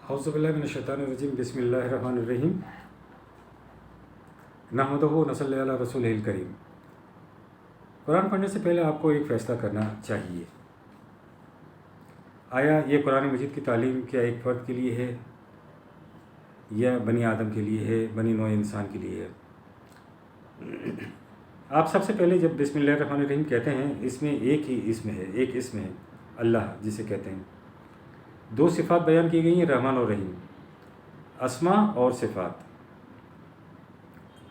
اعوذ باللہ من الشیطان الرجیم بسم اللہ الرحمن الرحیم نحمدہ و نصلی علی رسول الکریم۔ قرآن پڑھنے سے پہلے آپ کو ایک فیصلہ کرنا چاہیے، آیا یہ قرآن مجید کی تعلیم کیا ایک فرد کے لیے ہے یا بنی آدم کے لیے ہے، بنی نوع انسان کے لیے ہے؟ آپ سب سے پہلے جب بسم اللہ الرحمن الرحیم کہتے ہیں، اس میں ایک اسم ہے اللہ، جسے کہتے ہیں۔ دو صفات بیان کی گئی ہیں، رحمان اور رحیم، اسماء اور صفات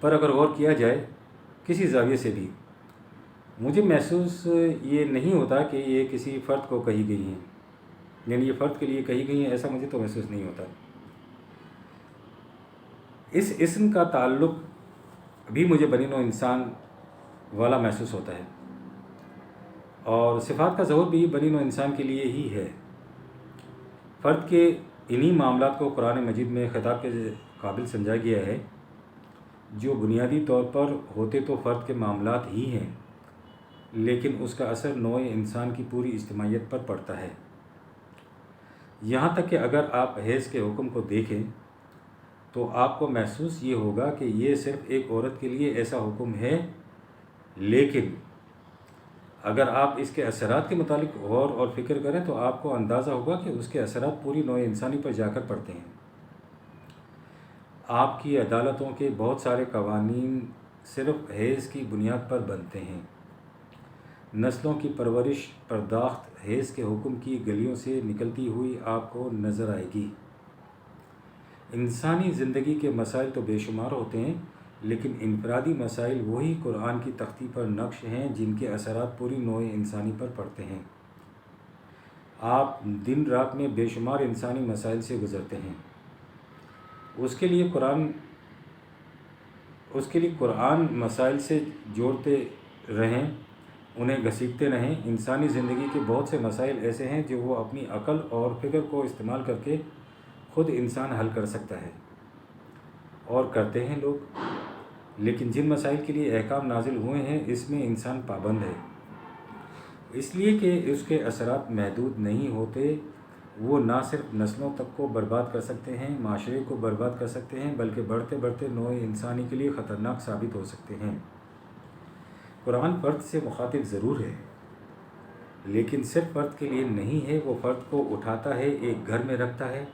پر اگر غور کیا جائے کسی زاویے سے بھی، مجھے محسوس یہ نہیں ہوتا کہ یہ کسی فرد کو کہی گئی ہیں، یعنی یہ فرد کے لیے کہی گئی ہیں، ایسا مجھے تو محسوس نہیں ہوتا۔ اس اسم کا تعلق بھی مجھے بنی نوع انسان والا محسوس ہوتا ہے، اور صفات کا ظہور بھی بنی نوع انسان کے لیے ہی ہے۔ فرد کے انہی معاملات کو قرآن مجید میں خطاب کے قابل سمجھا گیا ہے، جو بنیادی طور پر ہوتے تو فرد کے معاملات ہی ہیں، لیکن اس کا اثر نوع انسان کی پوری اجتماعیت پر پڑتا ہے۔ یہاں تک کہ اگر آپ حیض کے حکم کو دیکھیں تو آپ کو محسوس یہ ہوگا کہ یہ صرف ایک عورت کے لیے ایسا حکم ہے، لیکن اگر آپ اس کے اثرات کے متعلق غور اور فکر کریں تو آپ کو اندازہ ہوگا کہ اس کے اثرات پوری نوع انسانی پر جا کر پڑتے ہیں۔ آپ کی عدالتوں کے بہت سارے قوانین صرف حیض کی بنیاد پر بنتے ہیں۔ نسلوں کی پرورش پرداخت حیض کے حکم کی گلیوں سے نکلتی ہوئی آپ کو نظر آئے گی۔ انسانی زندگی کے مسائل تو بے شمار ہوتے ہیں، لیکن انفرادی مسائل وہی قرآن کی تختی پر نقش ہیں جن کے اثرات پوری نوع انسانی پر پڑتے ہیں۔ آپ دن رات میں بے شمار انسانی مسائل سے گزرتے ہیں، اس کے لیے قرآن مسائل سے جوڑتے رہیں، انہیں گھسیٹتے رہیں۔ انسانی زندگی کے بہت سے مسائل ایسے ہیں جو وہ اپنی عقل اور فکر کو استعمال کر کے خود انسان حل کر سکتا ہے، اور کرتے ہیں لوگ، لیکن جن مسائل کے لیے احکام نازل ہوئے ہیں اس میں انسان پابند ہے، اس لیے کہ اس کے اثرات محدود نہیں ہوتے۔ وہ نہ صرف نسلوں تک کو برباد کر سکتے ہیں، معاشرے کو برباد کر سکتے ہیں، بلکہ بڑھتے بڑھتے نوع انسانی کے لیے خطرناک ثابت ہو سکتے ہیں۔ قرآن فرد سے مخاطب ضرور ہے، لیکن صرف فرد کے لیے نہیں ہے۔ وہ فرد کو اٹھاتا ہے، ایک گھر میں رکھتا ہے،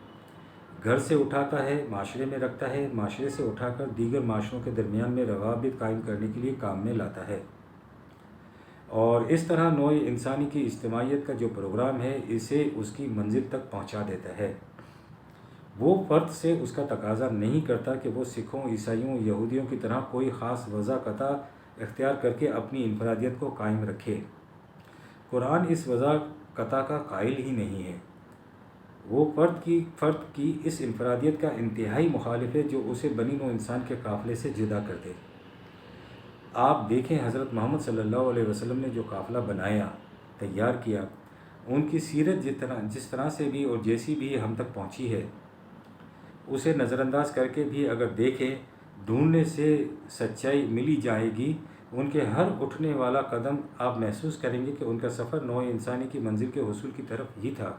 گھر سے اٹھاتا ہے، معاشرے میں رکھتا ہے، معاشرے سے اٹھا کر دیگر معاشروں کے درمیان میں روابط قائم کرنے کے لیے کام میں لاتا ہے، اور اس طرح نوع انسانی کی اجتماعیت کا جو پروگرام ہے اسے اس کی منزل تک پہنچا دیتا ہے۔ وہ فرد سے اس کا تقاضا نہیں کرتا کہ وہ سکھوں، عیسائیوں، یہودیوں کی طرح کوئی خاص وضع قطع اختیار کر کے اپنی انفرادیت کو قائم رکھے۔ قرآن اس وضع قطع کا قائل ہی نہیں ہے۔ وہ فرد کی اس انفرادیت کا انتہائی مخالف ہے جو اسے بنی نوع انسان کے قافلے سے جدا کر دے۔ آپ دیکھیں حضرت محمد صلی اللہ علیہ وسلم نے جو قافلہ بنایا، تیار کیا، ان کی سیرت جس طرح سے بھی اور جیسی بھی ہم تک پہنچی ہے، اسے نظر انداز کر کے بھی اگر دیکھیں، ڈھونڈنے سے سچائی ملی جائے گی۔ ان کے ہر اٹھنے والا قدم آپ محسوس کریں گے کہ ان کا سفر نوع انسانی کی منزل کے حصول کی طرف ہی تھا۔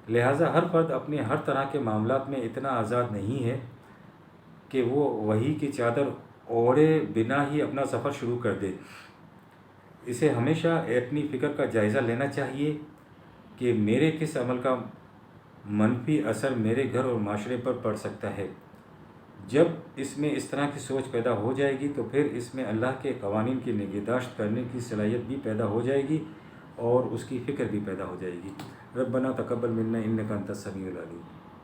لہٰذا ہر فرد اپنے ہر طرح کے معاملات میں اتنا آزاد نہیں ہے کہ وہ وحی کی چادر اوڑھے بنا ہی اپنا سفر شروع کر دے۔ اسے ہمیشہ اپنی فکر کا جائزہ لینا چاہیے کہ میرے کس عمل کا منفی اثر میرے گھر اور معاشرے پر پڑ سکتا ہے۔ جب اس میں اس طرح کی سوچ پیدا ہو جائے گی تو پھر اس میں اللہ کے قوانین کی نگہداشت کرنے کی صلاحیت بھی پیدا ہو جائے گی اور اس کی فکر بھی پیدا ہو جائے گی۔ ربنا تقبل منا انک انت السمیع العلیم۔